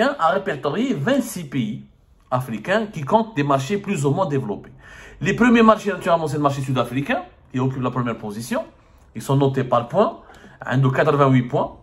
a répertorié 26 pays africains qui comptent des marchés plus ou moins développés. Les premiers marchés, naturellement, c'est le marché sud-africain, qui occupe la première position. Ils sont notés par points, de 88 points.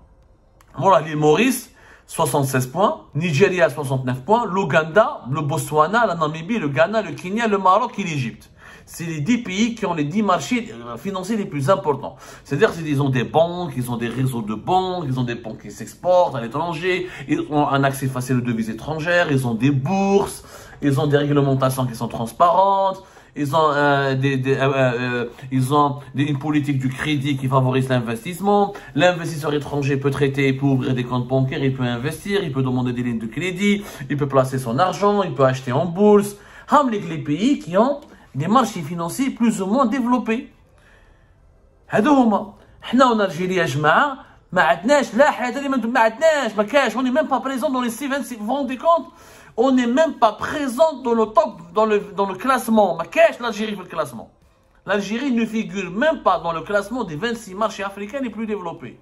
Voilà, l'île Maurice, 76 points. Nigeria, 69 points. L'Ouganda, le Botswana, la Namibie, le Ghana, le Kenya, le Maroc et l'Égypte. C'est les 10 pays qui ont les 10 marchés financiers les plus importants. C'est-à-dire qu'ils ont des banques, ils ont des réseaux de banques, ils ont des banques qui s'exportent à l'étranger, ils ont un accès facile aux devises étrangères, ils ont des bourses, ils ont des réglementations qui sont transparentes, ils ont, une politique du crédit qui favorise l'investissement. L'investisseur étranger peut traiter, il peut ouvrir des comptes bancaires, il peut investir, il peut demander des lignes de crédit, il peut placer son argent, il peut acheter en bourse. Les pays qui ont des marchés financiers plus ou moins développés. هادو هما. حنا en Algérie يا جماعة ما عندناش لا حاجة اللي ما عندناش ما كاش. On n'est même pas présent dans les 26. Vous vous rendez compte? On n'est même pas présent dans le top, dans le classement. ما كاش l'Algérie في le classement. L'Algérie ne figure même pas dans le classement des 26 marchés africains les plus développés.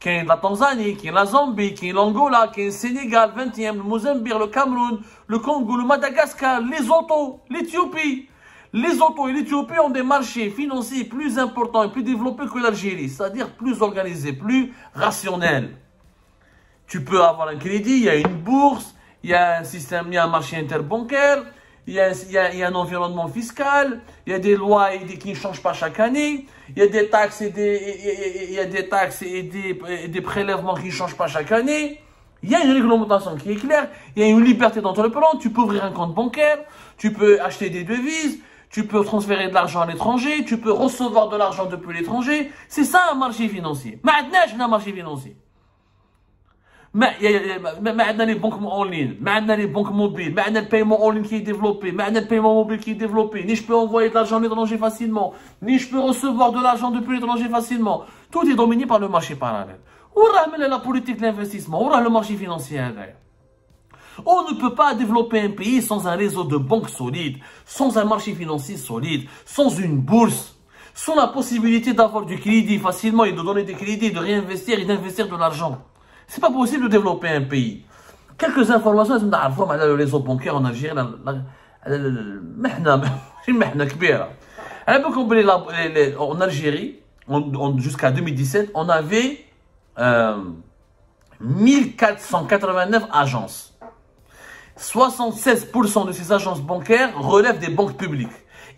Qu'il y ait la Tanzanie, qu'il y ait la Zambie, qu'il y ait l'Angola, qu'il y ait le Sénégal, 20e, le Mozambique, le Cameroun, le Congo, le Madagascar, Lesotho, l'Éthiopie. Lesotho et l'Éthiopie ont des marchés financiers plus importants et plus développés que l'Algérie, c'est-à-dire plus organisés, plus rationnels. Tu peux avoir un crédit, il y a une bourse, il y a un système, il y a un marché interbancaire, il y a un environnement fiscal, il y a des lois qui ne changent pas chaque année, il y a des taxes et des prélèvements qui ne changent pas chaque année. Il y a une réglementation qui est claire, il y a une liberté d'entreprendre, tu peux ouvrir un compte bancaire, tu peux acheter des devises, tu peux transférer de l'argent à l'étranger, tu peux recevoir de l'argent depuis l'étranger. C'est ça un marché financier. ما عندناش un marché financier. ما عندنا les banques en ligne, ما عندنا les banques mobiles, ما عندنا le paiement en ligne qui est développé, ما عندنا le paiement mobile qui est développé, ni je peux envoyer de l'argent à l'étranger facilement, ni je peux recevoir de l'argent depuis l'étranger facilement. Tout est dominé par le marché parallèle. وراه la politique de l'investissement, وراه le marché financier هذايا. On ne peut pas développer un pays sans un réseau de banques solide, sans un marché financier solide, sans une bourse, sans la possibilité d'avoir du crédit facilement et de donner des crédits, de réinvestir et d'investir de l'argent. C'est pas possible de développer un pays. Quelques informations, je نعرفهم على le réseau bancaire en Algérie, المحنة كبيرة. En Algérie, jusqu'à 2017, on avait 1489 agences. 76% de ces agences bancaires relèvent des banques publiques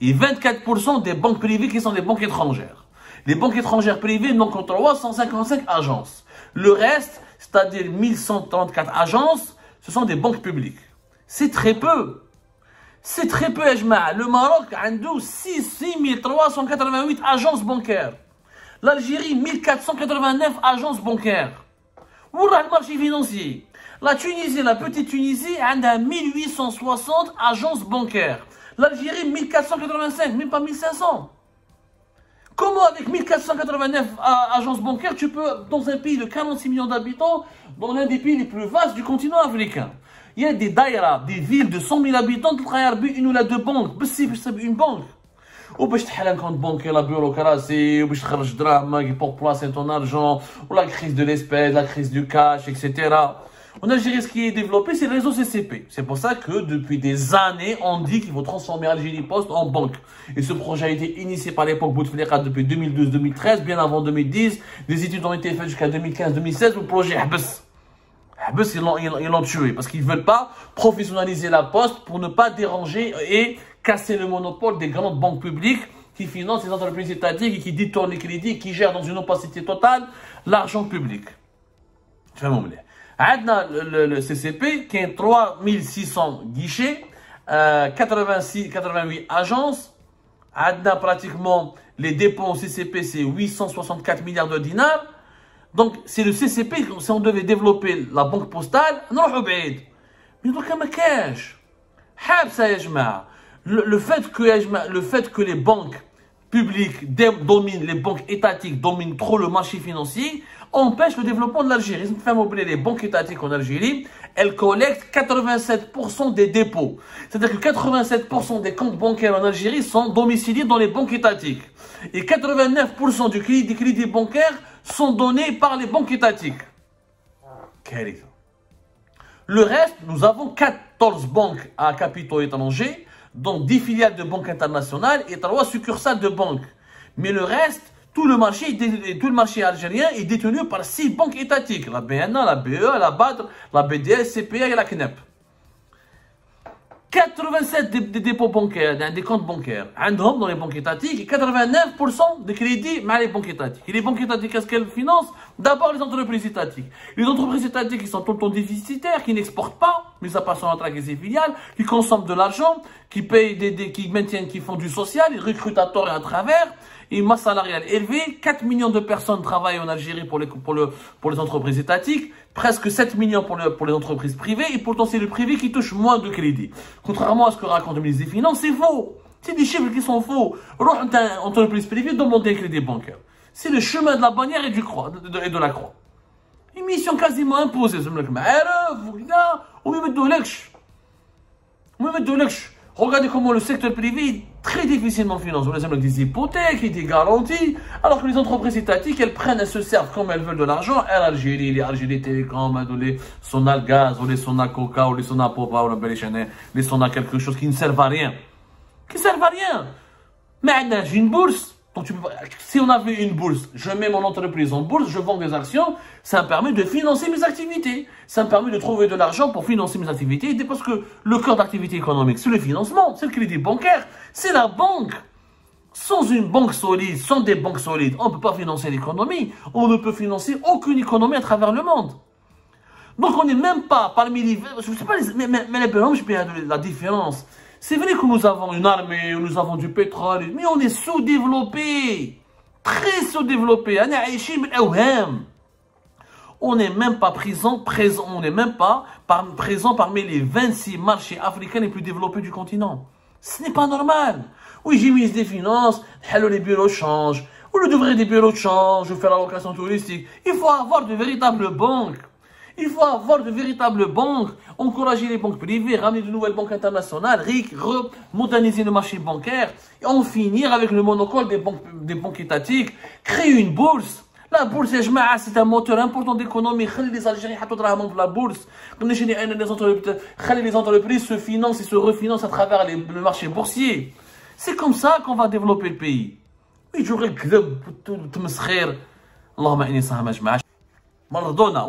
et 24% des banques privées qui sont des banques étrangères. Les banques étrangères privées n'ont que 355 agences. Le reste, c'est-à-dire 1134 agences, ce sont des banques publiques. C'est très peu. C'est très peu, Ejma. Le Maroc a 6388 agences bancaires. L'Algérie, 1489 agences bancaires. Où est le marché financier? La Tunisie, la petite Tunisie, a 1860 agences bancaires. L'Algérie, 1485, même pas 1500. Comment avec 1489 agences bancaires, tu peux, dans un pays de 46 millions d'habitants, dans l'un des pays les plus vastes du continent africain? Il y a des daïras, des villes de 100 000 habitants, qui travaillent une ou la deux banques. Une banque. وباش تحل un compte bancaire, la bureaucratie, وباش تخرج دراهمك pour placer ton argent, ou la crise de l'espèce, la crise du cash, etc. En Algérie, ce qui est développé, c'est le réseau CCP. C'est pour ça que depuis des années, on dit qu'il faut transformer Algérie Post en banque. Et ce projet a été initié par l'époque Bouteflika depuis 2012-2013, bien avant 2010. Des études ont été faites jusqu'à 2015-2016. Le projet Habs, ils l'ont tué parce qu'ils ne veulent pas professionnaliser la Poste pour ne pas déranger et casser le monopole des grandes banques publiques qui financent les entreprises étatiques et qui détournent les crédits et qui gèrent dans une opacité totale l'argent public. Le CCP qui a 3600 guichets, 88 agences. Pratiquement les dépôts au CCP, c'est 864 milliards de dinars. Donc, c'est le CCP, si on devait développer la banque postale, mais donc, le fait que les banques publiques dominent, les banques étatiques dominent trop le marché financier, empêche le développement de l'Algérie. Les banques étatiques en Algérie, elles collectent 87% des dépôts. C'est-à-dire que 87% des comptes bancaires en Algérie sont domiciliés dans les banques étatiques. Et 89% des crédits bancaires sont donnés par les banques étatiques. Le reste, nous avons 14 banques à capitaux étrangers, donc 10 filiales de banques internationales et 3 succursales de banques. Mais le reste, tout le marché algérien est détenu par 6 banques étatiques. La BNA, la BE, la BADR, la BDL, CPA et la CNEP. 87 des dépôts bancaires, des comptes bancaires, dans les banques étatiques, et 89% de crédits dans les banques étatiques. Et les banques étatiques, qu'est-ce qu'elles financent? D'abord les entreprises étatiques. Les entreprises étatiques qui sont tout le temps déficitaires, qui n'exportent pas, mais à part son entrée et ses filiales, qui consomment de l'argent, qui payent qui maintiennent, qui font du social, ils recrutent à tort et à travers, une masse salariale élevée. 4 millions de personnes travaillent en Algérie pour les entreprises étatiques, presque 7 millions pour les entreprises privées, et pourtant c'est le privé qui touche moins de crédits. Contrairement à ce que raconte le ministre des Finances, c'est faux. C'est des chiffres qui sont faux. Entreprise privée, demandez un crédit bancaire. C'est le chemin de la bannière et de la croix. Une mission quasiment imposée. Regardez comment le secteur privé est très difficilement financé. On a des hypothèques et des garanties, alors que les entreprises étatiques, elles prennent, elles se servent comme elles veulent de l'argent. Algérie, les Algérie Télécom, les Sonal Gaz, ou les Sonal Coca, ou les Sonal Popa, ou les Sonal quelque chose qui ne servent à rien. Qui ne servent à rien. Mais j'ai une bourse. Donc, si on avait une bourse, je mets mon entreprise en bourse, je vends des actions, ça me permet de financer mes activités. Ça me permet de trouver de l'argent pour financer mes activités. Parce que le cœur d'activité économique, c'est le financement, c'est le crédit bancaire, c'est la banque. Sans une banque solide, sans des banques solides, on ne peut pas financer l'économie. On ne peut financer aucune économie à travers le monde. Donc, on n'est même pas parmi les... Je ne sais pas, mais les je peux la différence. C'est vrai que nous avons une armée, nous avons du pétrole, mais on est sous-développé. Très sous-développé. On n'est même pas présent parmi les 26 marchés africains les plus développés du continent. Ce n'est pas normal. Oui, j'ai mis des finances, les bureaux de change, ou le devrait des bureaux de change, ou faire la location touristique. Il faut avoir de véritables banques. Il faut avoir de véritables banques, encourager les banques privées, ramener de nouvelles banques internationales, moderniser le marché bancaire, et en finir avec le monopole des banques étatiques, créer une bourse. La bourse, c'est un moteur important d'économie. Les Algériens ont pour la bourse. Les entreprises se financent et se refinancent à travers le marché boursier. C'est comme ça qu'on va développer le pays. Maradona.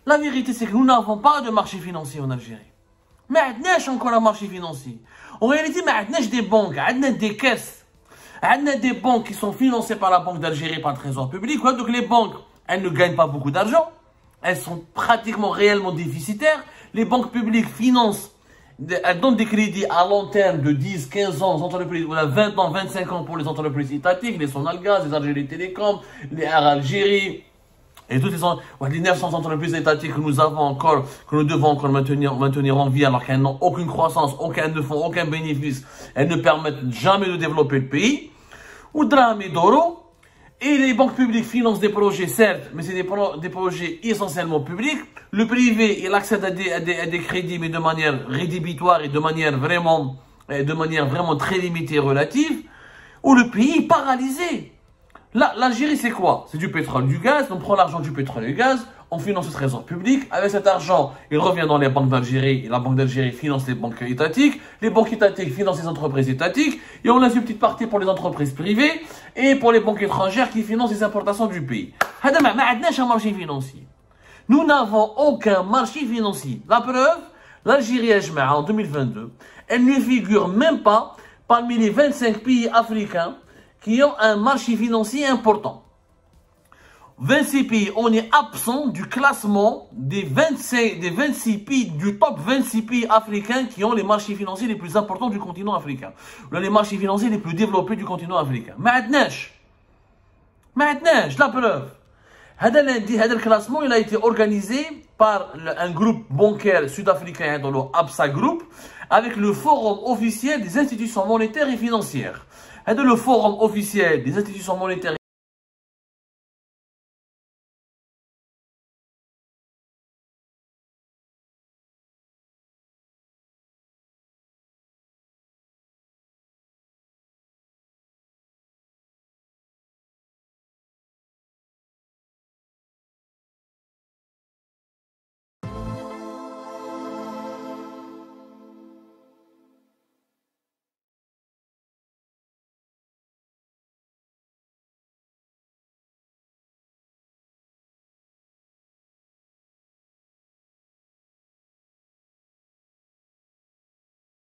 La vérité, c'est que nous n'avons pas de marché financier en Algérie. Mais nous n'avons encore un marché financier. En réalité, nous avons des banques, nous avons des caisses. Nous avons des banques qui sont financées par la Banque d'Algérie, par le Trésor public. Donc les banques, elles ne gagnent pas beaucoup d'argent. Elles sont pratiquement réellement déficitaires. Les banques publiques financent, elles donnent des crédits à long terme de 10, 15 ans aux entreprises, 20 ans, 25 ans pour les entreprises étatiques, les Sonal Gaz, les Algérie Télécom, les Air Algérie. Et toutes les 900 entreprises étatiques que nous avons encore, que nous devons encore maintenir en vie alors qu'elles n'ont aucune croissance, elles ne font aucun bénéfice, elles ne permettent jamais de développer le pays. Ou drame et d'oro. Et les banques publiques financent des projets, certes, mais c'est des projets essentiellement publics. Le privé, il accède à des crédits, mais de manière rédhibitoire et de manière vraiment très limitée et relative. Où le pays est paralysé. L'Algérie, c'est quoi? C'est du pétrole, du gaz. On prend l'argent du pétrole et du gaz, on finance le trésor public. Avec cet argent, il revient dans les banques d'Algérie. Et la Banque d'Algérie finance les banques étatiques. Les banques étatiques financent les entreprises étatiques. Et on laisse une petite partie pour les entreprises privées et pour les banques étrangères qui financent les importations du pays. Un marché financier. Nous n'avons aucun marché financier. La preuve, l'Algérie en 2022, elle ne figure même pas parmi les 25 pays africains qui ont un marché financier important. 26 pays, on est absent du classement des 26 pays, du top 26 pays africains qui ont les marchés financiers les plus importants du continent africain. Les marchés financiers les plus développés du continent africain. Maintenant, la preuve. Le classement, il a été organisé par un groupe bancaire sud-africain dans le Absa Group avec le forum officiel des institutions monétaires et financières. Le forum officiel des institutions monétaires